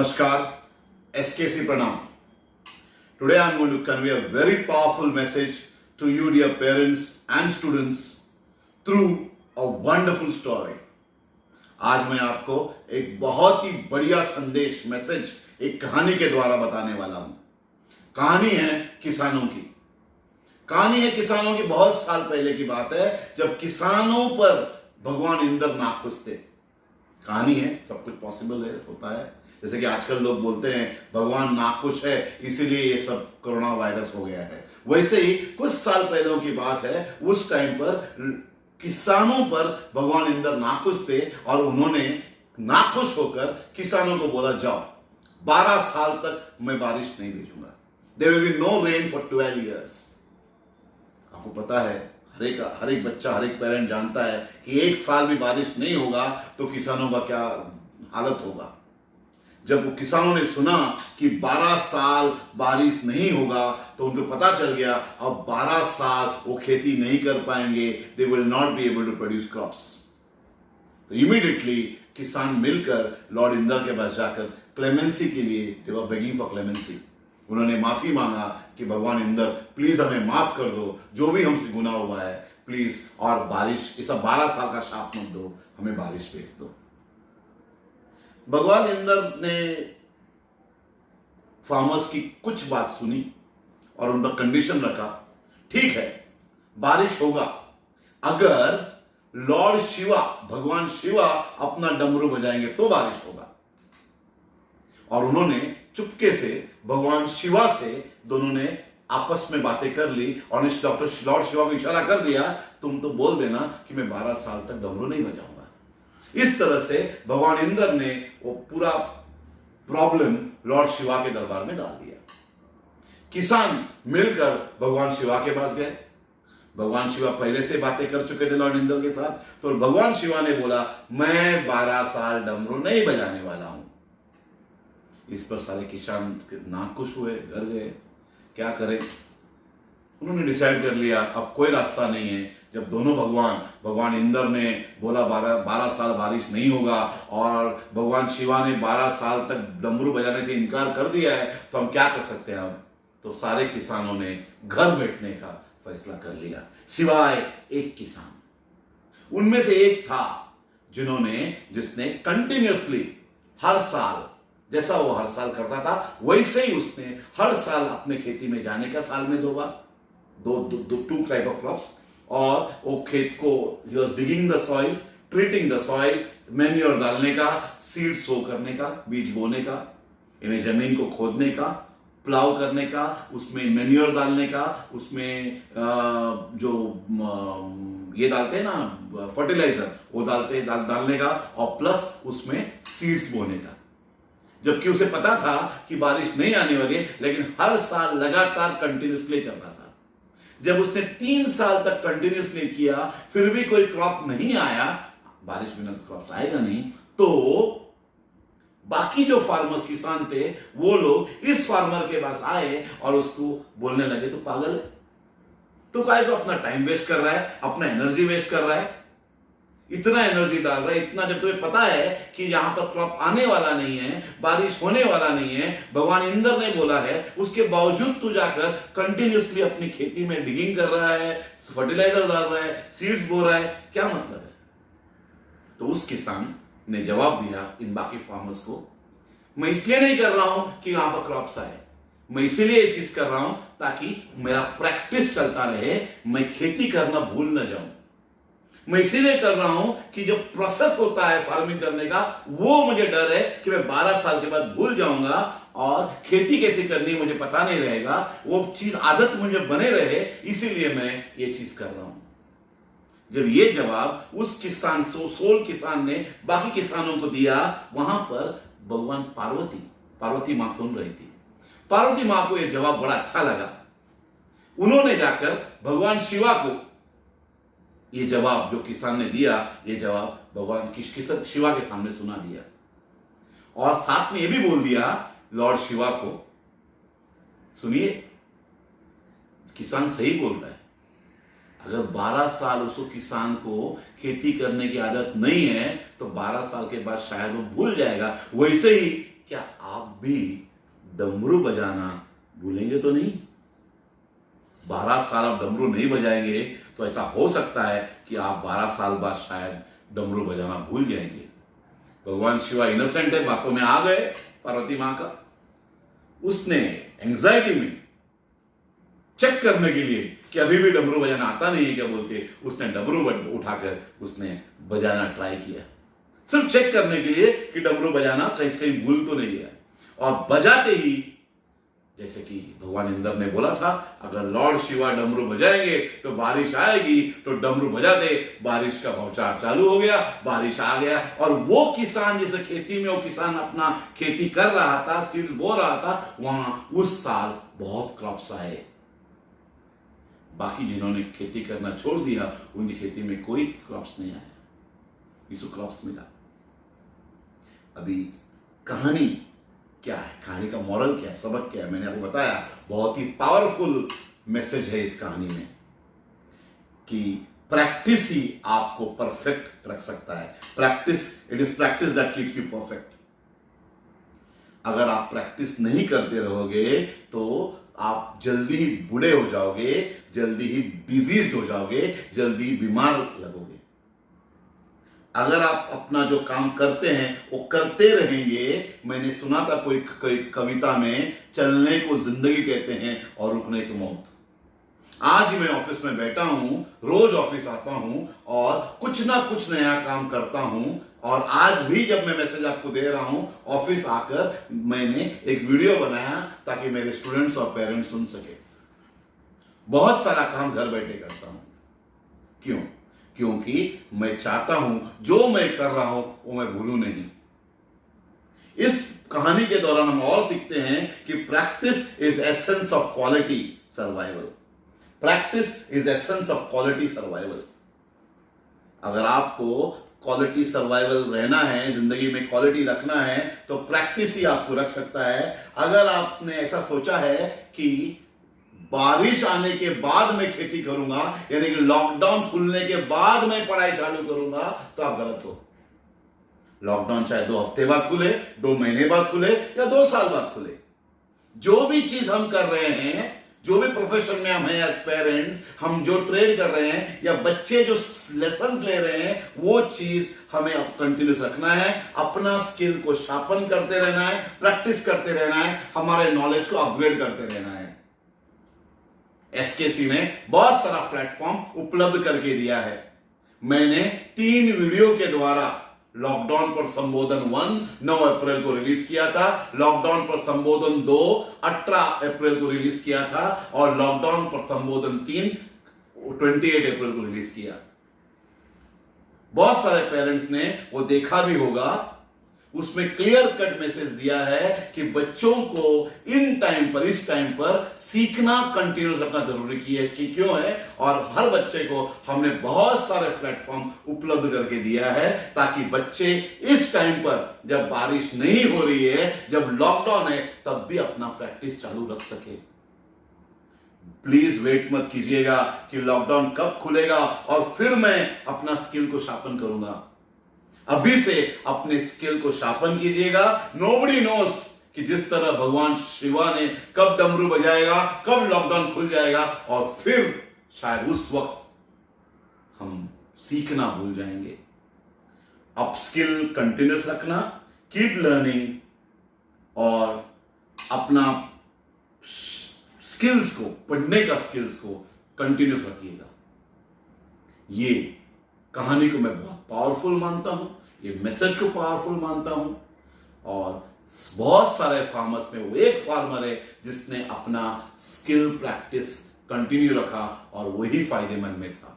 Namaskar, SKC Pranam. Today I am going to convey a very powerful message to you dear parents and students through a wonderful story. आज मैं आपको एक बहुत ही बढ़िया संदेश message एक कहानी के द्वारा बताने वाला हूं। कहानी है किसानों की। कहानी है किसानों की। बहुत साल पहले की बात है जब किसानों पर भगवान इंद्र नाखुश थे। कहानी है, सब कुछ पॉसिबल है, होता है। जैसे कि आजकल लोग बोलते हैं भगवान नाखुश है इसीलिए ये सब कोरोना वायरस हो गया है। वैसे ही कुछ साल पहले की बात है, उस टाइम पर किसानों पर भगवान इंद्र नाखुश थे और उन्होंने नाखुश होकर किसानों को बोला जाओ 12 साल तक मैं बारिश नहीं भेजूंगा। There will be no rain for 12 years। आपको पता है हर एक बच्चा, हर एक पेरेंट जानता है कि एक साल भी बारिश नहीं होगा तो किसानों का क्या हालत होगा। जब किसानों ने सुना कि 12 साल बारिश नहीं होगा तो उनको पता चल गया अब 12 साल वो खेती नहीं कर पाएंगे। They will not be able to produce crops. तो इमीडिएटली किसान मिलकर लॉर्ड इंद्र के पास जाकर क्लेमेंसी के लिए, दे वर बेगिंग फॉर क्लेमेंसी, उन्होंने माफी मांगा कि भगवान इंद्र प्लीज हमें माफ कर दो, जो भी हमसे गुनाह हुआ है प्लीज, और बारिश, इस 12 साल का शाप मत दो, हमें बारिश भेज दो। भगवान इंद्र ने फार्मर्स की कुछ बात सुनी और उन पर कंडीशन रखा, ठीक है बारिश होगा अगर लॉर्ड शिवा, भगवान शिवा अपना डमरू बजाएंगे तो बारिश होगा। और उन्होंने चुपके से भगवान शिवा से दोनों ने आपस में बातें कर ली और लॉर्ड शिवा को इशारा कर दिया तुम तो बोल देना कि मैं 12 साल तक डमरू नहीं बजाऊंगा। इस तरह से भगवान इंद्र ने वो पूरा प्रॉब्लम लॉर्ड शिवा के दरबार में डाल दिया। किसान मिलकर भगवान शिवा के पास गए। भगवान शिवा पहले से बातें कर चुके थे लॉर्ड इंद्र के साथ, तो भगवान शिवा ने बोला मैं 12 साल डमरू नहीं बजाने वाला हूं। इस पर सारे किसान नाखुश हुए, घर गए, क्या करें। उन्होंने डिसाइड कर लिया अब कोई रास्ता नहीं है। जब दोनों भगवान इंद्र ने बोला 12 साल बारिश नहीं होगा और भगवान शिवा ने 12 साल तक डमरू बजाने से इनकार कर दिया है तो हम क्या कर सकते हैं अब। तो सारे किसानों ने घर बैठने का फैसला कर लिया सिवाय एक किसान। उनमें से एक था जिसने कंटिन्यूअसली हर साल, जैसा वो हर साल करता था वैसे ही उसने हर साल अपने खेती में जाने का, साल में 2 बार, टू टाइप ऑफ क्रॉप्स, और वो खेत को he was digging the soil, treating the soil, manure डालने का, सीड सो करने का, बीज बोने का, इन्हें जमीन को खोदने का, प्लाव करने का, उसमें मैन्योर डालने का, उसमें जो ये डालते हैं ना फर्टिलाइजर, वो डालने का, और प्लस उसमें सीड्स बोने का। जबकि उसे पता था कि बारिश नहीं आने वाली, लेकिन हर साल लगातार कंटिन्यूसली कर रहा था। जब उसने 3 साल तक कंटिन्यूसली किया फिर भी कोई क्रॉप नहीं आया, बारिश बिना तो क्रॉप आएगा नहीं, तो बाकी जो फार्मर्स, किसान थे, वो लोग इस फार्मर के पास आए और उसको बोलने लगे तो पागल है, तो काय तो अपना टाइम वेस्ट कर रहा है, अपना एनर्जी वेस्ट कर रहा है, इतना एनर्जी डाल रहा है, इतना, जब तुम्हें पता है कि यहां पर क्रॉप आने वाला नहीं है, बारिश होने वाला नहीं है, भगवान इंद्र ने बोला है, उसके बावजूद तू जाकर कंटिन्यूसली अपनी खेती में डिगिंग कर रहा है, फर्टिलाइजर डाल रहा है, सीड्स बो रहा है, क्या मतलब है। तो उस किसान ने जवाब दिया इन बाकी फार्मर्स को, मैं इसलिए नहीं कर रहा हूं कि यहां पर क्रॉप्स आए, मैं इसीलिए ये चीज कर रहा हूं ताकि मेरा प्रैक्टिस चलता रहे, मैं खेती करना भूल ना जाऊं। मैं इसीलिए कर रहा हूं कि जो प्रोसेस होता है फार्मिंग करने का, वो मुझे डर है कि मैं 12 साल के बाद भूल जाऊंगा और खेती कैसे करनी मुझे पता नहीं रहेगा, वो चीज आदत मुझे बने रहे, इसीलिए मैं ये चीज कर रहा हूं। जब ये जवाब उस किसान, सोल किसान ने बाकी किसानों को दिया, वहां पर भगवान पार्वती मां सुन रही थी। पार्वती मां को यह जवाब बड़ा अच्छा लगा। उन्होंने जाकर भगवान शिवा को ये जवाब जो किसान ने दिया, ये जवाब भगवान शिवा के सामने सुना दिया और साथ में ये भी बोल दिया लॉर्ड शिवा को, सुनिए किसान सही बोल रहा है, अगर 12 साल उसको किसान को खेती करने की आदत नहीं है तो 12 साल के बाद शायद वो भूल जाएगा। वैसे ही क्या आप भी डमरू बजाना भूलेंगे तो नहीं? 12 साल आप डमरू नहीं बजाएंगे तो ऐसा हो सकता है कि आप 12 साल बाद शायद डमरू बजाना भूल जाएंगे। भगवान शिवा इनोसेंट है, बातों में आ गए पार्वती मां का। उसने एंजाइटी में चेक करने के लिए कि अभी भी डमरू बजाना आता नहीं है क्या बोल के उसने डमरू उठाकर उसने बजाना ट्राई किया, सिर्फ चेक करने के लिए कि डमरू बजाना कहीं कहीं भूल तो नहीं गया। और बजाते ही, जैसे कि भगवान इंद्र ने बोला था, अगर लॉर्ड शिवा डमरू बजाएंगे तो बारिश आएगी, तो डमरू बजाते बारिश का बौछार चालू हो गया, बारिश आ गया। और वो किसान, जैसे खेती में वो किसान अपना खेती कर रहा था, सीड्स बो रहा था, वहां उस साल बहुत क्रॉप्स आए। बाकी जिन्होंने खेती करना छोड़ दिया उनकी खेती में कोई क्रॉप्स नहीं आया, इसको क्रॉप्स मिला। अभी कहानी क्या है, कहानी का मॉरल क्या है, सबक क्या है, मैंने आपको बताया। बहुत ही पावरफुल मैसेज है इस कहानी में कि प्रैक्टिस ही आपको परफेक्ट रख सकता है। Practice, it is practice that keeps you perfect. अगर आप प्रैक्टिस नहीं करते रहोगे तो आप जल्दी ही बूढ़े हो जाओगे, जल्दी ही डिजीज हो जाओगे, जल्दी बीमार लगोगे। अगर आप अपना जो काम करते हैं वो करते रहेंगे, मैंने सुना था कोई कविता में, चलने को जिंदगी कहते हैं और रुकने को मौत। आज ही मैं ऑफिस में बैठा हूं, रोज ऑफिस आता हूं और कुछ ना कुछ नया काम करता हूं। और आज भी जब मैं मैसेज आपको दे रहा हूं, ऑफिस आकर मैंने एक वीडियो बनाया ताकि मेरे स्टूडेंट्स और पेरेंट्स सुन सके। बहुत सारा काम घर बैठे करता हूं। क्यों? क्योंकि मैं चाहता हूं जो मैं कर रहा हूं वो मैं भूलूं नहीं। इस कहानी के दौरान हम और सीखते हैं कि practice is essence of quality survival. Practice is essence of quality survival. अगर आपको क्वालिटी सर्वाइवल रहना है, जिंदगी में क्वालिटी रखना है, तो प्रैक्टिस ही आपको रख सकता है। अगर आपने ऐसा सोचा है कि बारिश आने के बाद मैं खेती करूंगा, यानी कि लॉकडाउन खुलने के बाद मैं पढ़ाई चालू करूंगा, तो आप गलत हो। लॉकडाउन चाहे 2 हफ्ते बाद खुले, 2 महीने बाद खुले या 2 साल बाद खुले, जो भी चीज हम कर रहे हैं, जो भी प्रोफेशन में हम हैं एज पेरेंट्स, हम जो ट्रेड कर रहे हैं या बच्चे जो लेसन्स ले रहे हैं, वो चीज हमें अब कंटिन्यूस रखना है। अपना स्किल को शार्पन करते रहना है, प्रैक्टिस करते रहना है, हमारे नॉलेज को अपग्रेड करते रहना है। एसकेसी ने बहुत सारा प्लेटफॉर्म उपलब्ध करके दिया है। मैंने 3 वीडियो के द्वारा लॉकडाउन पर संबोधन 1 9 अप्रैल को रिलीज किया था, लॉकडाउन पर संबोधन 2 18 अप्रैल को रिलीज किया था, और लॉकडाउन पर संबोधन 3 28 अप्रैल को रिलीज किया। बहुत सारे पेरेंट्स ने वो देखा भी होगा। उसमें क्लियर कट मैसेज दिया है कि बच्चों को इन टाइम पर, इस टाइम पर सीखना कंटिन्यूस रखना जरूरी है कि क्यों है। और हर बच्चे को हमने बहुत सारे प्लेटफॉर्म उपलब्ध करके दिया है ताकि बच्चे इस टाइम पर, जब बारिश नहीं हो रही है, जब लॉकडाउन है, तब भी अपना प्रैक्टिस चालू रख सके। प्लीज वेट मत कीजिएगा कि लॉकडाउन कब खुलेगा और फिर मैं अपना स्किल को शार्पन करूंगा। अभी से अपने स्किल को शार्पन कीजिएगा। नोबडी नोस कि जिस तरह भगवान शिवा ने कब डमरू बजाएगा, कब लॉकडाउन खुल जाएगा, और फिर शायद उस वक्त हम सीखना भूल जाएंगे। अप स्किल कंटिन्यूस रखना, कीप लर्निंग, और अपना स्किल्स को, पढ़ने का स्किल्स को कंटिन्यूस रखिएगा। ये कहानी को मैं बहुत पावरफुल मानता हूं, ये मैसेज को पावरफुल मानता हूं। और बहुत सारे फार्मर्स में वो एक फार्मर है जिसने अपना स्किल प्रैक्टिस कंटिन्यू रखा और वही फायदेमंद में था।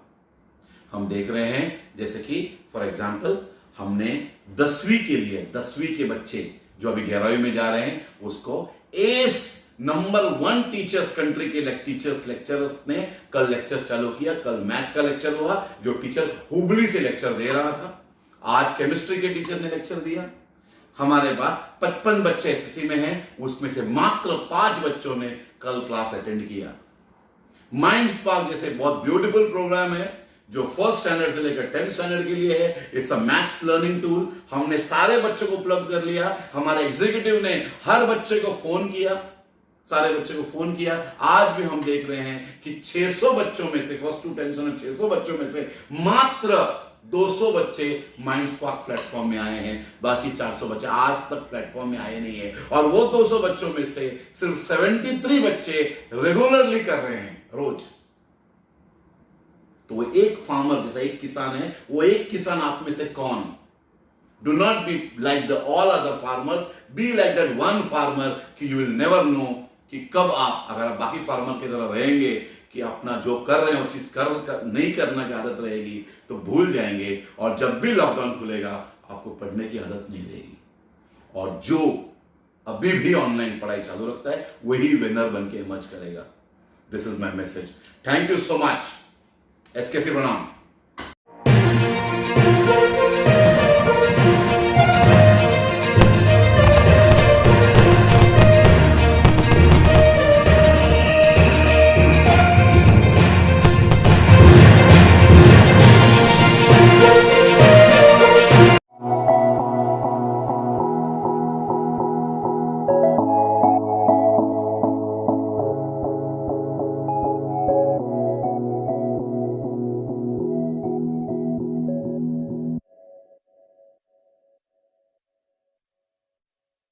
हम देख रहे हैं जैसे कि फॉर एग्जांपल हमने 10वीं के लिए, 10वीं के बच्चे जो अभी 11वीं में जा रहे हैं, उसको एस नंबर 1 टीचर्स, कंट्री के लेक्चरर्स ने कल लेक्चर्स चालू किया। कल मैथ्स का लेक्चर हुआ, जो टीचर हुबली से लेक्चर दे रहा था। आज केमिस्ट्री के टीचर ने लेक्चर दिया। हमारे पास 55 बच्चे एसएससी में हैं, उसमें से मात्र 5 बच्चों ने कल क्लास अटेंड किया। माइंड स्पार्क जैसे बहुत ब्यूटीफुल प्रोग्राम है, जो फर्स्ट स्टैंडर्ड से लेकर 10th स्टैंडर्ड के लिए है। It's a maths learning tool. हमने सारे बच्चों को उपलब्ध कर लिया। हमारे एग्जीक्यूटिव ने हर बच्चे को फोन किया, सारे बच्चों को फोन किया। आज भी हम देख रहे हैं कि 600 बच्चों में से, फर्स्ट टू 10th स्टैंडर्ड 600 बच्चों में से मात्र 200 बच्चे माइंडस्पार्क प्लेटफॉर्म में आए हैं। बाकी 400 बच्चे आज तक प्लेटफॉर्म में आए नहीं है। और वो 200 बच्चों में से सिर्फ 73 बच्चे रेगुलरली कर रहे हैं रोज। तो वो एक फार्मर जैसा एक किसान है, वो एक किसान आप में से कौन? Do not be like the all other farmers, be like that one farmer कि यू विल नेवर नो कि कब आप, अगर आप बाकी फार्मर की तरह रहेंगे कि अपना जो कर रहे हैं वो चीज नहीं करना की आदत रहेगी तो भूल जाएंगे। और जब भी लॉकडाउन खुलेगा आपको पढ़ने की आदत नहीं रहेगी। और जो अभी भी ऑनलाइन पढ़ाई चालू रखता है वही विनर बन के इमर्ज करेगा। This is my message. Thank you so much. SKC प्रणाम।